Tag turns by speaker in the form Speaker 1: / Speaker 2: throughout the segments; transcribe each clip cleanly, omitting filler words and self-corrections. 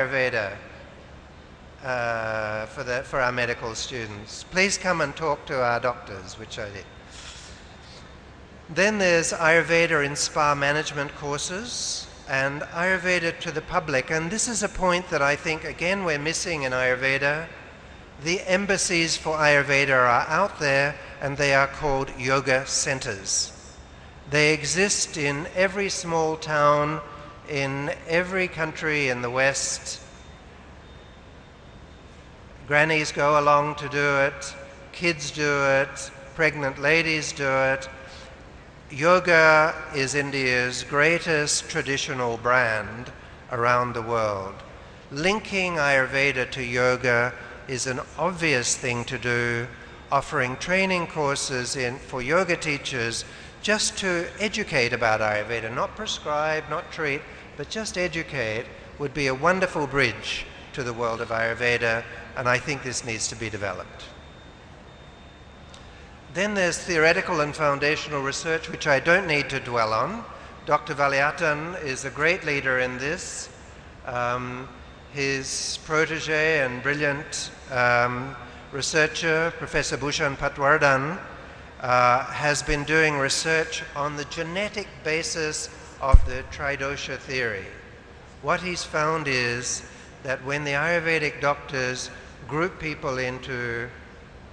Speaker 1: Ayurveda for our medical students. Please come and talk to our doctors, which I did. Then there's Ayurveda in spa management courses and Ayurveda to the public. And this is a point that I think, again, we're missing in Ayurveda. The embassies for Ayurveda are out there, and they are called yoga centers. They exist in every small town, in every country in the West. Grannies go along to do it, kids do it, pregnant ladies do it. Yoga is India's greatest traditional brand around the world. Linking Ayurveda to yoga is an obvious thing to do, offering training courses for yoga teachers just to educate about Ayurveda, not prescribe, not treat, but just educate, would be a wonderful bridge to the world of Ayurveda, and I think this needs to be developed. Then there's theoretical and foundational research, which I don't need to dwell on. Dr. Valiatan is a great leader in this. His protege and brilliant researcher, Professor Bhushan Patwardhan, has been doing research on the genetic basis of the Tridosha theory. What he's found is that when the Ayurvedic doctors group people into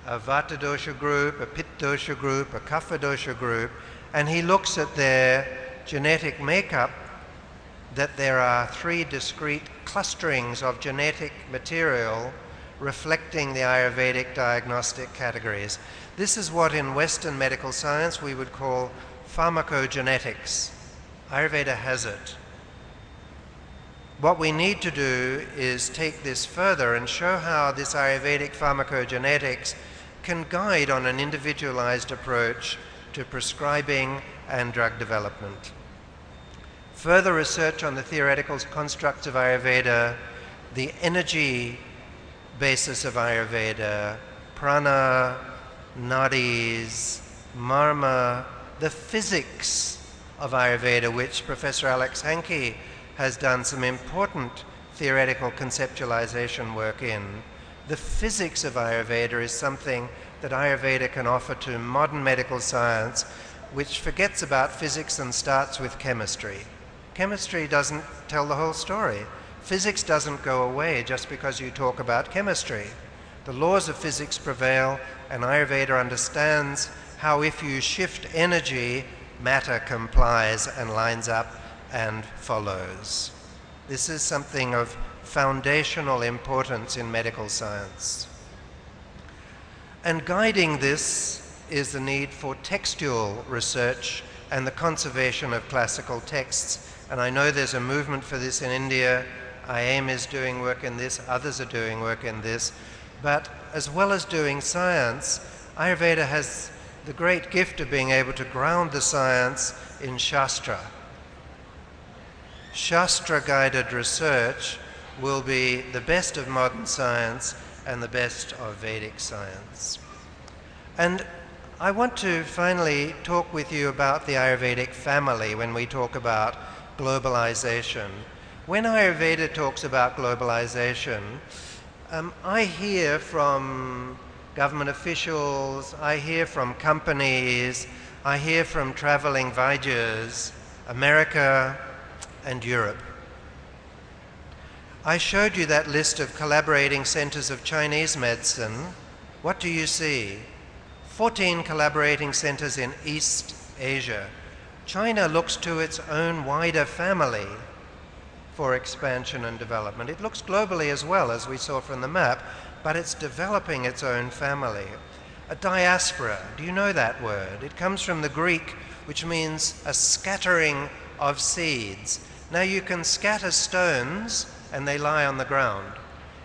Speaker 1: a Vata dosha group, a Pitta dosha group, a Kapha dosha group, and he looks at their genetic makeup, that there are 3 discrete clusterings of genetic material reflecting the Ayurvedic diagnostic categories. This is what in Western medical science we would call pharmacogenetics. Ayurveda has it. What we need to do is take this further and show how this Ayurvedic pharmacogenetics can guide on an individualized approach to prescribing and drug development. Further research on the theoretical constructs of Ayurveda, the energy basis of Ayurveda, prana, nadis, marma, the physics of Ayurveda, which Professor Alex Hankey has done some important theoretical conceptualization work in. The physics of Ayurveda is something that Ayurveda can offer to modern medical science, which forgets about physics and starts with chemistry. Chemistry doesn't tell the whole story. Physics doesn't go away just because you talk about chemistry. The laws of physics prevail, and Ayurveda understands how if you shift energy, matter complies and lines up and follows. This is something of foundational importance in medical science. And guiding this is the need for textual research and the conservation of classical texts. And I know there's a movement for this in India. IAIM is doing work in this, others are doing work in this. But as well as doing science, Ayurveda has the great gift of being able to ground the science in Shastra. Shastra-guided research will be the best of modern science and the best of Vedic science. And I want to finally talk with you about the Ayurvedic family when we talk about globalization. When Ayurveda talks about globalization, I hear from government officials, I hear from companies, I hear from traveling Vaidyas, America and Europe. I showed you that list of collaborating centers of Chinese medicine. What do you see? 14 collaborating centers in East Asia. China looks to its own wider family for expansion and development. It looks globally as well, as we saw from the map, but it's developing its own family. A diaspora, do you know that word? It comes from the Greek, which means a scattering of seeds. Now you can scatter stones and they lie on the ground.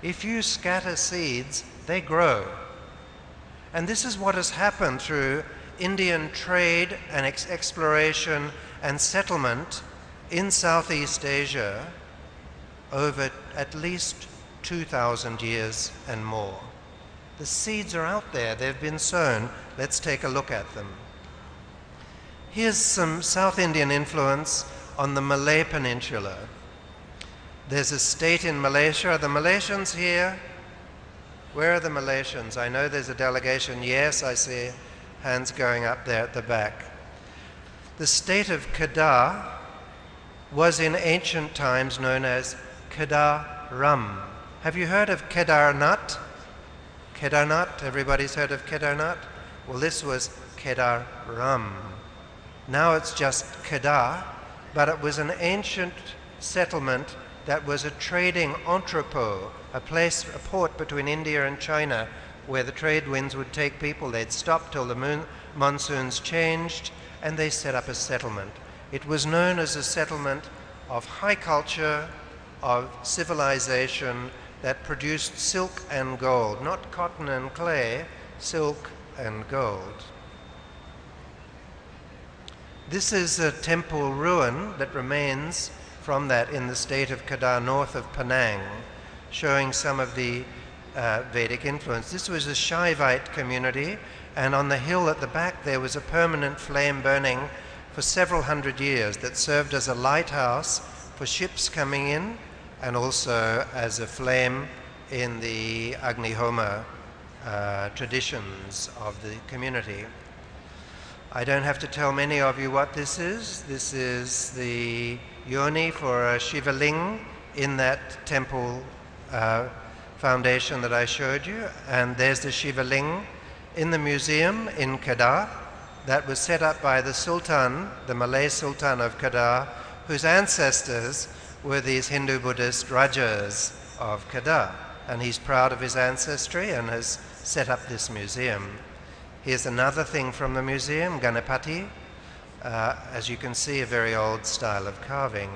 Speaker 1: If you scatter seeds, they grow. And this is what has happened through Indian trade and exploration and settlement in Southeast Asia over at least 2,000 years and more. The seeds are out there, they've been sown. Let's take a look at them. Here's some South Indian influence on the Malay Peninsula. There's a state in Malaysia. Are the Malaysians here? Where are the Malaysians? I know there's a delegation. Yes, I see hands going up there at the back. The state of Kedah was in ancient times known as Kedah-Ram. Have you heard of Kedarnath? Kedarnath, everybody's heard of Kedarnath? Well, this was Kedah-Ram. Now it's just Kedah, but it was an ancient settlement that was a trading entrepot, a port between India and China where the trade winds would take people. They'd stop till the monsoons changed, and they set up a settlement. It was known as a settlement of high culture, of civilization that produced silk and gold, not cotton and clay, silk and gold. This is a temple ruin that remains from that in the state of Kedah, north of Penang, showing some of the Vedic influence. This was a Shaivite community, and on the hill at the back there was a permanent flame burning for several hundred years that served as a lighthouse for ships coming in and also as a flame in the Agnihoma traditions of the community. I don't have to tell many of you what this is. This is the yoni for a Shiva Ling in that temple foundation that I showed you, and there's the Shiva Ling in the museum in Kedah that was set up by the Sultan, the Malay Sultan of Kedah, whose ancestors were these Hindu-Buddhist Rajas of Kedah, and he's proud of his ancestry and has set up this museum. Here's another thing from the museum, Ganapati, as you can see, a very old style of carving.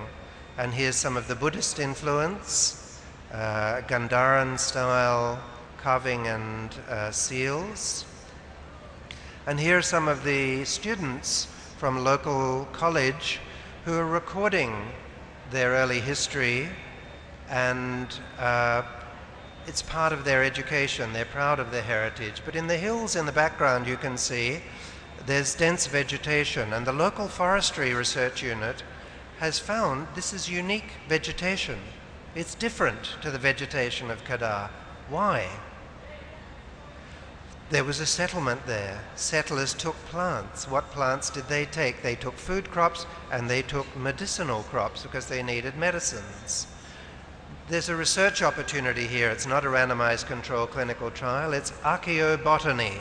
Speaker 1: And here's some of the Buddhist influence, Gandharan style carving and seals. And here are some of the students from local college who are recording their early history, and it's part of their education. They're proud of their heritage. But in the hills in the background you can see there's dense vegetation, and the local forestry research unit has found this is unique vegetation. It's different to the vegetation of Kedah. Why? There was a settlement there. Settlers took plants. What plants did they take? They took food crops and they took medicinal crops because they needed medicines. There's a research opportunity here. It's not a randomized control clinical trial. It's archaeobotany.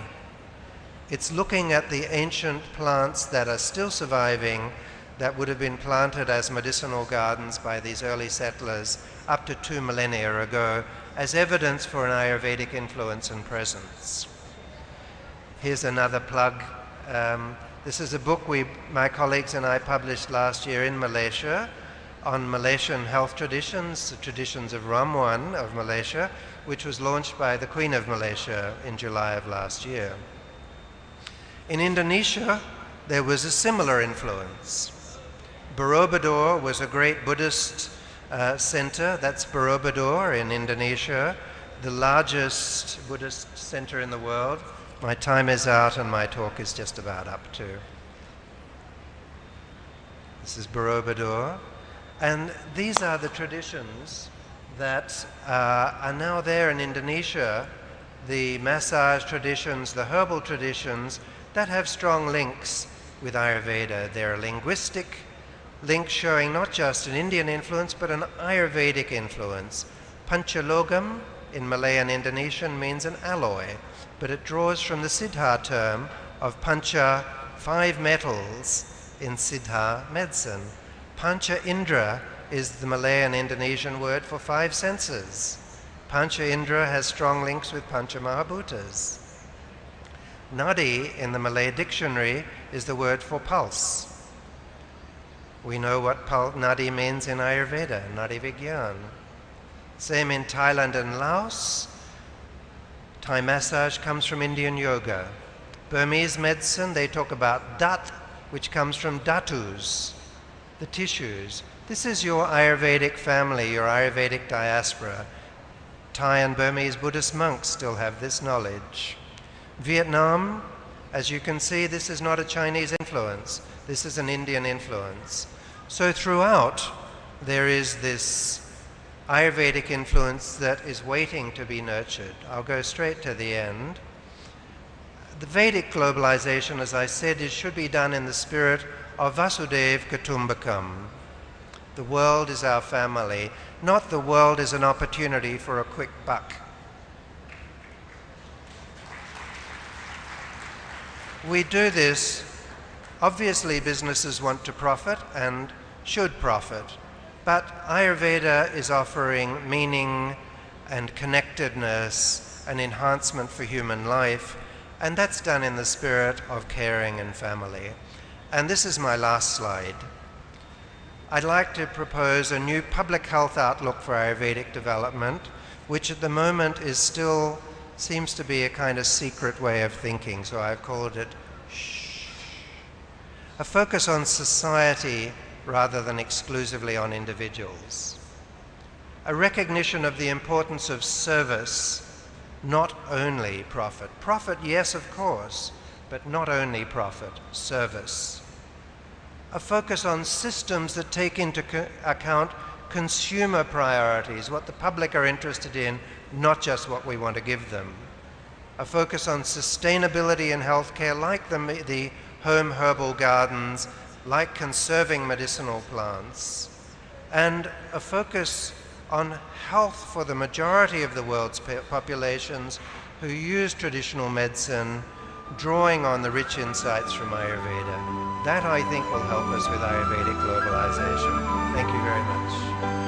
Speaker 1: It's looking at the ancient plants that are still surviving that would have been planted as medicinal gardens by these early settlers up to 2 millennia ago as evidence for an Ayurvedic influence and presence. Here's another plug. This is a book my colleagues and I published last year in Malaysia on Malaysian health traditions, the traditions of Ramuan of Malaysia, which was launched by the Queen of Malaysia in July of last year. In Indonesia, there was a similar influence. Borobudur was a great Buddhist center. That's Borobudur in Indonesia, the largest Buddhist center in the world. My time is out and my talk is just about up too. This is Borobudur. And these are the traditions that are now there in Indonesia, the massage traditions, the herbal traditions that have strong links with Ayurveda. They're a linguistic link showing not just an Indian influence but an Ayurvedic influence. Panchalogam in Malay and Indonesian means an alloy, but it draws from the Siddha term of Pancha, 5 metals in Siddha medicine. Pancha Indra is the Malay and Indonesian word for 5 senses. Pancha Indra has strong links with Pancha Mahabhutas. Nadi in the Malay dictionary is the word for pulse. We know what Nadi means in Ayurveda, Nadi Vigyan. Same in Thailand and Laos. Thai massage comes from Indian yoga. Burmese medicine, they talk about dat, which comes from dhatus, the tissues. This is your Ayurvedic family, your Ayurvedic diaspora. Thai and Burmese Buddhist monks still have this knowledge. Vietnam, as you can see, this is not a Chinese influence. This is an Indian influence. So throughout, there is this Ayurvedic influence that is waiting to be nurtured. I'll go straight to the end. The Vedic globalization, as I said, should be done in the spirit of Vasudeva Kutumbakam. The world is our family, not the world is an opportunity for a quick buck. We do this, obviously businesses want to profit and should profit, but Ayurveda is offering meaning and connectedness and enhancement for human life, and that's done in the spirit of caring and family. And this is my last slide. I'd like to propose a new public health outlook for Ayurvedic development, which at the moment is still seems to be a kind of secret way of thinking, so I've called it SHH. A focus on society rather than exclusively on individuals. A recognition of the importance of service, not only profit. Profit, yes, of course, but not only profit, service. A focus on systems that take into account consumer priorities, what the public are interested in, not just what we want to give them. A focus on sustainability in healthcare, like the home herbal gardens, like conserving medicinal plants, and a focus on health for the majority of the world's populations who use traditional medicine, drawing on the rich insights from Ayurveda. That, I think, will help us with Ayurvedic globalization. Thank you very much.